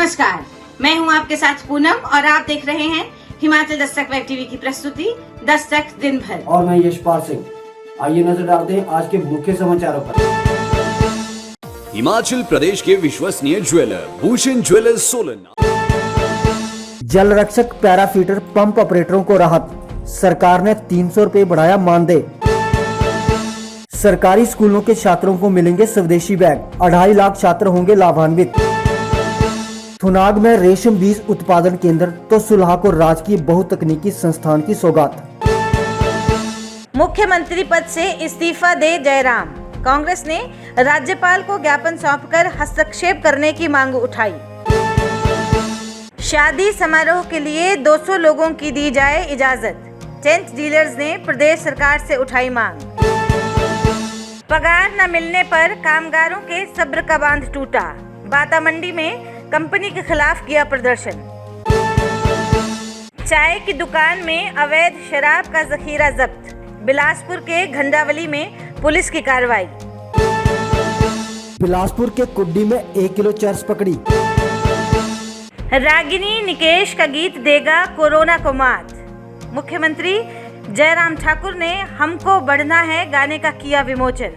नमस्कार, मैं हूं आपके साथ पूनम और आप देख रहे हैं हिमाचल दस्तक वेब टीवी की प्रस्तुति दस्तक दिन भर। और मैं यशपाल सिंह। आइए नजर डालते हैं आज के मुख्य समाचारों पर। हिमाचल प्रदेश के विश्वसनीय ज्वेलर भूषण ज्वेलर्स सोलन। जल रक्षक पैराफीटर पंप ऑपरेटरों को राहत, सरकार ने 300 रुपए बढ़ाया मानदेय। सरकारी स्कूलों के छात्रों को मिलेंगे स्वदेशी बैग, 2.5 लाख छात्र होंगे लाभान्वित। थुनाग में रेशम बीज उत्पादन केंद्र तो सुलह को राजकीय बहुतकनीकी संस्थान की सौगात। मुख्यमंत्री पद से इस्तीफा दे जयराम, कांग्रेस ने राज्यपाल को ज्ञापन सौंपकर हस्तक्षेप करने की मांग उठाई। शादी समारोह के लिए 200 लोगों की दी जाए इजाजत, टेंट डीलर्स ने प्रदेश सरकार से उठाई मांग। पगार न मिलने पर कामगारों के सब्र का बांध टूटा, बाता मंडी में कंपनी के खिलाफ किया प्रदर्शन। चाय की दुकान में अवैध शराब का जखीरा जब्त, बिलासपुर के घंडावली में पुलिस की कार्रवाई। बिलासपुर के कुड्डी में 1 किलो चर्स पकड़ी। रागिनी निकेश का गीत देगा कोरोना को मात, मुख्यमंत्री जयराम ठाकुर ने हमको बढ़ना है गाने का किया विमोचन।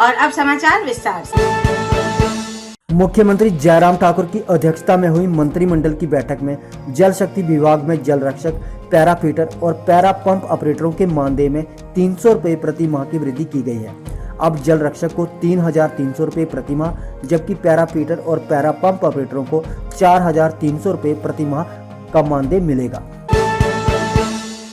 और अब समाचार विस्तार से। मुख्यमंत्री जयराम ठाकुर की अध्यक्षता में हुई मंत्रिमंडल की बैठक में जल शक्ति विभाग में जल रक्षक, पैराफीटर और पैरा पंप ऑपरेटरों के मानदेय में 300 रुपए प्रति माह की वृद्धि की गई है। अब जल रक्षक को 3,300 रुपए प्रति माह, जबकि पैराफीटर और पैरा पंप ऑपरेटरों को 4,300 रुपए प्रति माह का मानदेय मिलेगा।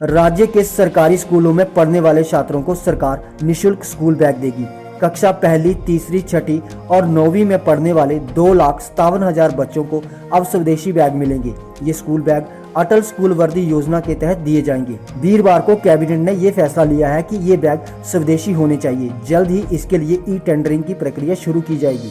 राज्य के सरकारी स्कूलों में पढ़ने वाले छात्रों को सरकार निःशुल्क स्कूल बैग देगी। कक्षा पहली, तीसरी, छठी और 9वीं में पढ़ने वाले 2,57,000 बच्चों को अब स्वदेशी बैग मिलेंगे। ये स्कूल बैग अटल स्कूल वर्दी योजना के तहत दिए जाएंगे। वीरवार को कैबिनेट ने ये फैसला लिया है कि ये बैग स्वदेशी होने चाहिए। जल्द ही इसके लिए ई टेंडरिंग की प्रक्रिया शुरू की जाएगी।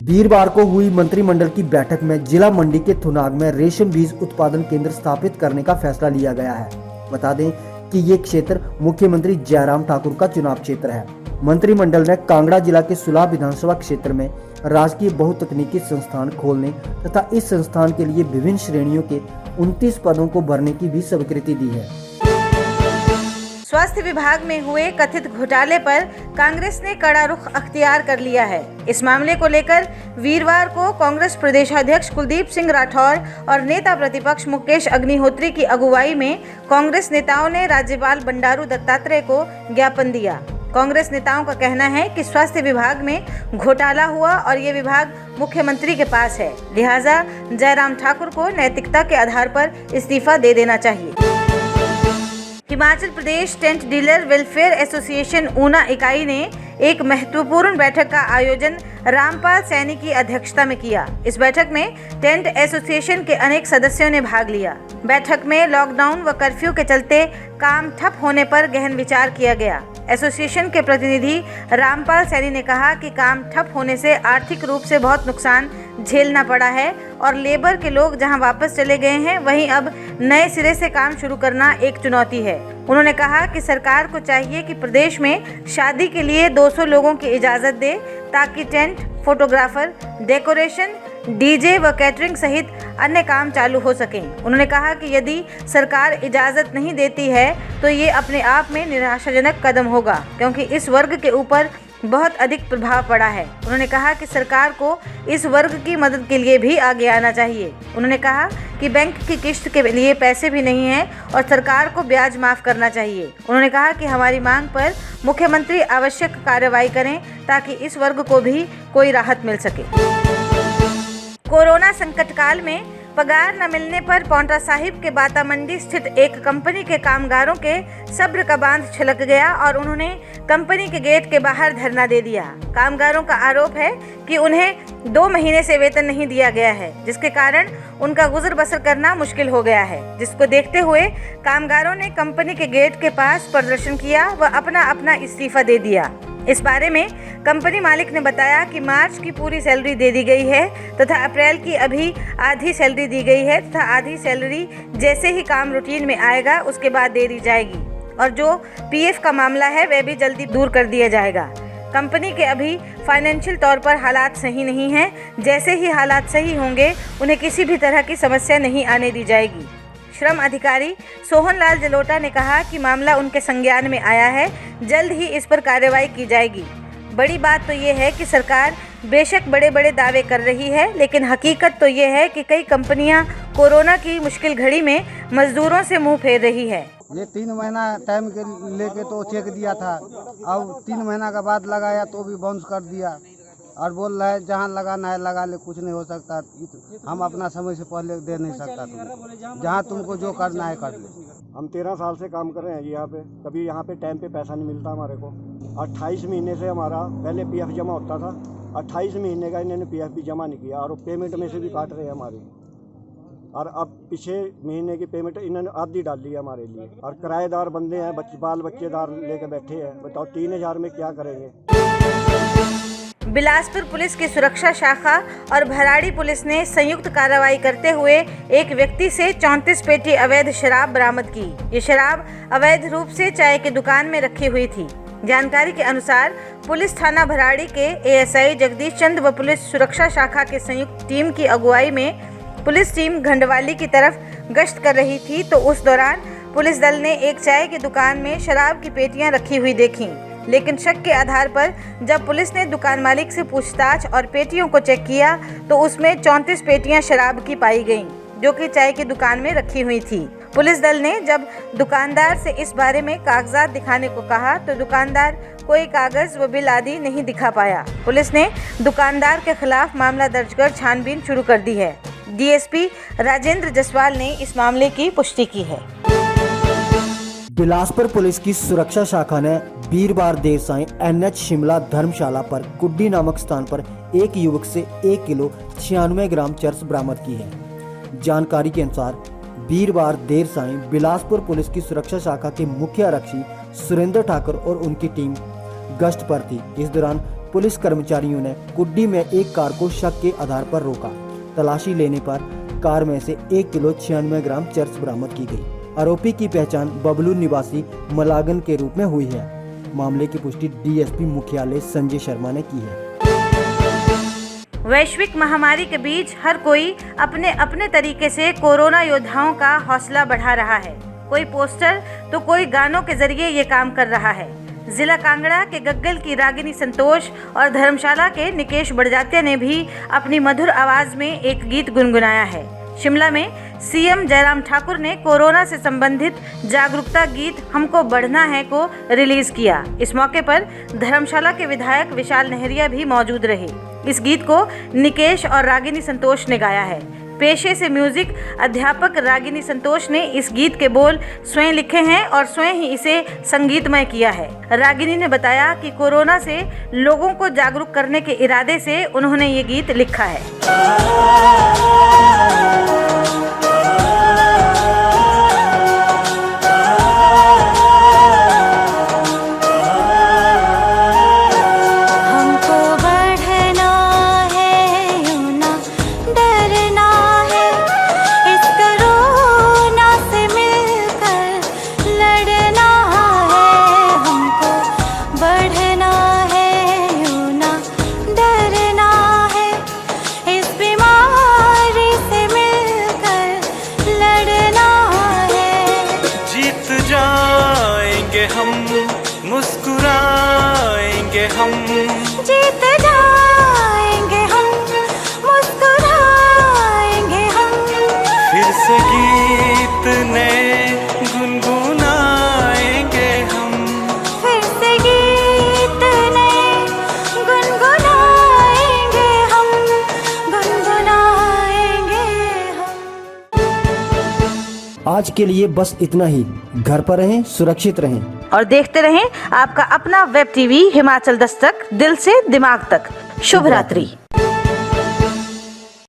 वीरवार को हुई मंत्रिमंडल की बैठक में जिला मंडी के थुनाग में रेशम बीज उत्पादन केंद्र स्थापित करने का फैसला लिया गया है। बता दें कि ये क्षेत्र मुख्यमंत्री जयराम ठाकुर का चुनाव क्षेत्र है। मंत्रिमंडल ने कांगड़ा जिला के सुलह विधानसभा क्षेत्र में राजकीय बहुतकनीकी संस्थान खोलने तथा इस संस्थान के लिए विभिन्न श्रेणियों के 29 पदों को भरने की भी स्वीकृति दी है। स्वास्थ्य विभाग में हुए कथित घोटाले पर कांग्रेस ने कड़ा रुख अख्तियार कर लिया है। इस मामले को लेकर वीरवार को कांग्रेस प्रदेशाध्यक्ष कुलदीप सिंह राठौर और नेता प्रतिपक्ष मुकेश अग्निहोत्री की अगुवाई में कांग्रेस नेताओं ने राज्यपाल बंडारू दत्तात्रेय को ज्ञापन दिया। कांग्रेस नेताओं का कहना है कि स्वास्थ्य विभाग में घोटाला हुआ और ये विभाग मुख्यमंत्री के पास है, लिहाजा जयराम ठाकुर को नैतिकता के आधार पर इस्तीफा दे देना चाहिए। Himachal Pradesh tent dealer welfare association Una इकाई ने एक महत्वपूर्ण बैठक का आयोजन रामपाल सैनी की अध्यक्षता में किया। इस बैठक में टेंट एसोसिएशन के अनेक सदस्यों ने भाग लिया। बैठक में लॉकडाउन व कर्फ्यू के चलते काम ठप होने पर गहन विचार किया गया। एसोसिएशन के प्रतिनिधि रामपाल सैनी ने कहा कि काम ठप होने से आर्थिक रूप से बहुत नुकसान झेलना पड़ा है और लेबर के लोग जहां वापस चले गए हैं वहीं अब नए सिरे से काम शुरू करना एक चुनौती है। उन्होंने कहा कि सरकार को चाहिए कि प्रदेश में शादी के लिए 200 लोगों की इजाज़त दे ताकि टेंट, फोटोग्राफर, डेकोरेशन, डीजे व कैटरिंग सहित अन्य काम चालू हो सकें। उन्होंने कहा कि यदि सरकार इजाज़त नहीं देती है तो ये अपने आप में निराशाजनक कदम होगा, क्योंकि इस वर्ग के ऊपर बहुत अधिक प्रभाव पड़ा है। उन्होंने कहा कि सरकार को इस वर्ग की मदद के लिए भी आगे आना चाहिए। उन्होंने कहा कि बैंक की किश्त के लिए पैसे भी नहीं हैं और सरकार को ब्याज माफ़ करना चाहिए। उन्होंने कहा कि हमारी मांग पर मुख्यमंत्री आवश्यक कार्रवाई करें ताकि इस वर्ग को भी कोई राहत मिल सके। कोरोना संकट काल में पगार न मिलने पर पांवटा साहिब के बाता मंडी स्थित एक कंपनी के कामगारों के सब्र का बांध छलक गया और उन्होंने कंपनी के गेट के बाहर धरना दे दिया। कामगारों का आरोप है कि उन्हें 2 महीने से वेतन नहीं दिया गया है, जिसके कारण उनका गुजर बसर करना मुश्किल हो गया है, जिसको देखते हुए कामगारों ने कंपनी के गेट के पास प्रदर्शन किया व अपना अपना इस्तीफा दे दिया। इस बारे में कंपनी मालिक ने बताया कि मार्च की पूरी सैलरी दे दी गई है तथा अप्रैल की अभी आधी सैलरी दी गई है तथा आधी सैलरी जैसे ही काम रूटीन में आएगा उसके बाद दे दी जाएगी और जो पीएफ का मामला है वह भी जल्दी दूर कर दिया जाएगा। कंपनी के अभी फाइनेंशियल तौर पर हालात सही नहीं हैं। जैसे ही हालात सही होंगे उन्हें किसी भी तरह की समस्या नहीं आने दी जाएगी। श्रम अधिकारी सोहन लाल जलोटा ने कहा कि मामला उनके संज्ञान में आया है, जल्द ही इस पर कार्रवाई की जाएगी। बड़ी बात तो ये है कि सरकार बेशक बड़े बड़े दावे कर रही है, लेकिन हकीकत तो ये है कि कई कंपनियां कोरोना की मुश्किल घड़ी में मजदूरों से मुंह फेर रही है। ये 3 महीना टाइम के लेके तो चेक दिया था, अब 3 महीना का बाद लगाया तो भी बाउंस कर दिया और बोल रहा है जहाँ लगाना है लगा ले, कुछ नहीं हो सकता, हम अपना समय से पहले दे नहीं सकता, तुम जहाँ तुमको जो करना है कर ले। हम 13 साल से काम कर रहे हैं जी यहाँ पे, कभी यहाँ पे टाइम पे पैसा नहीं मिलता हमारे को। 28 महीने से हमारा पहले पीएफ जमा होता था, 28 महीने का इन्होंने पीएफ भी जमा नहीं किया और पेमेंट में से भी काट रहे हैं हमारी। और अब पिछले महीने की पेमेंट इन्होंने आधी डाल ली है हमारे लिए और किराएदार बंदे हैं, बाल बच्चेदार लेके बैठे हैं। बताओ 3000 में क्या करेंगे। बिलासपुर पुलिस की सुरक्षा शाखा और भराड़ी पुलिस ने संयुक्त कार्रवाई करते हुए एक व्यक्ति से 34 पेटी अवैध शराब बरामद की। ये शराब अवैध रूप से चाय की दुकान में रखी हुई थी। जानकारी के अनुसार पुलिस थाना भराड़ी के एएसआई जगदीश चंद व पुलिस सुरक्षा शाखा के संयुक्त टीम की अगुवाई में पुलिस टीम घंडवाली की तरफ गश्त कर रही थी, तो उस दौरान पुलिस दल ने एक चाय की दुकान में शराब की पेटियां रखी हुई देखी। लेकिन शक के आधार पर जब पुलिस ने दुकान मालिक से पूछताछ और पेटियों को चेक किया तो उसमें 34 पेटियां शराब की पाई गईं, जो कि चाय की दुकान में रखी हुई थी। पुलिस दल ने जब दुकानदार से इस बारे में कागजात दिखाने को कहा तो दुकानदार कोई कागज व बिल आदि नहीं दिखा पाया। पुलिस ने दुकानदार के खिलाफ मामला दर्ज कर छानबीन शुरू कर दी है। डीएसपी राजेंद्र जसवाल ने इस मामले की पुष्टि की है। बिलासपुर पुलिस की सुरक्षा शाखा ने वीरवार देर सायं NH शिमला धर्मशाला पर कुड्डी नामक स्थान पर एक युवक से 1 किलो 96 ग्राम चरस बरामद की है। जानकारी के अनुसार वीरवार देर सायं बिलासपुर पुलिस की सुरक्षा शाखा के मुख्य आरक्षी सुरेंद्र ठाकुर और उनकी टीम गश्त पर थी। इस दौरान पुलिस कर्मचारियों ने कुड्डी में एक कार को शक के आधार पर रोका। तलाशी लेने पर कार में से 1 किलो 96 ग्राम चरस बरामद की गई। आरोपी की पहचान बबलू निवासी मलागन के रूप में हुई है। मामले की पुष्टि डीएसपी मुख्यालय संजय शर्मा ने की है। वैश्विक महामारी के बीच हर कोई अपने अपने तरीके से कोरोना योद्धाओं का हौसला बढ़ा रहा है। कोई पोस्टर तो कोई गानों के जरिए ये काम कर रहा है। जिला कांगड़ा के गग्गल की रागिनी संतोष और धर्मशाला के निकेश बड़जात्या ने भी अपनी मधुर आवाज में एक गीत गुनगुनाया है। शिमला में सीएम जयराम ठाकुर ने कोरोना से संबंधित जागरूकता गीत हमको बढ़ना है को रिलीज किया। इस मौके पर धर्मशाला के विधायक विशाल नहरिया भी मौजूद रहे। इस गीत को निकेश और रागिनी संतोष ने गाया है। पेशे से म्यूजिक अध्यापक रागिनी संतोष ने इस गीत के बोल स्वयं लिखे हैं और स्वयं ही इसे संगीतमय किया है। रागिनी ने बताया कि कोरोना से लोगों को जागरूक करने के इरादे से उन्होंने ये गीत लिखा है। इस बीमारी आज के लिए बस इतना ही। घर पर रहें, सुरक्षित रहें और देखते रहें आपका अपना वेब टीवी हिमाचल दस्तक, दिल से दिमाग तक। शुभ रात्रि।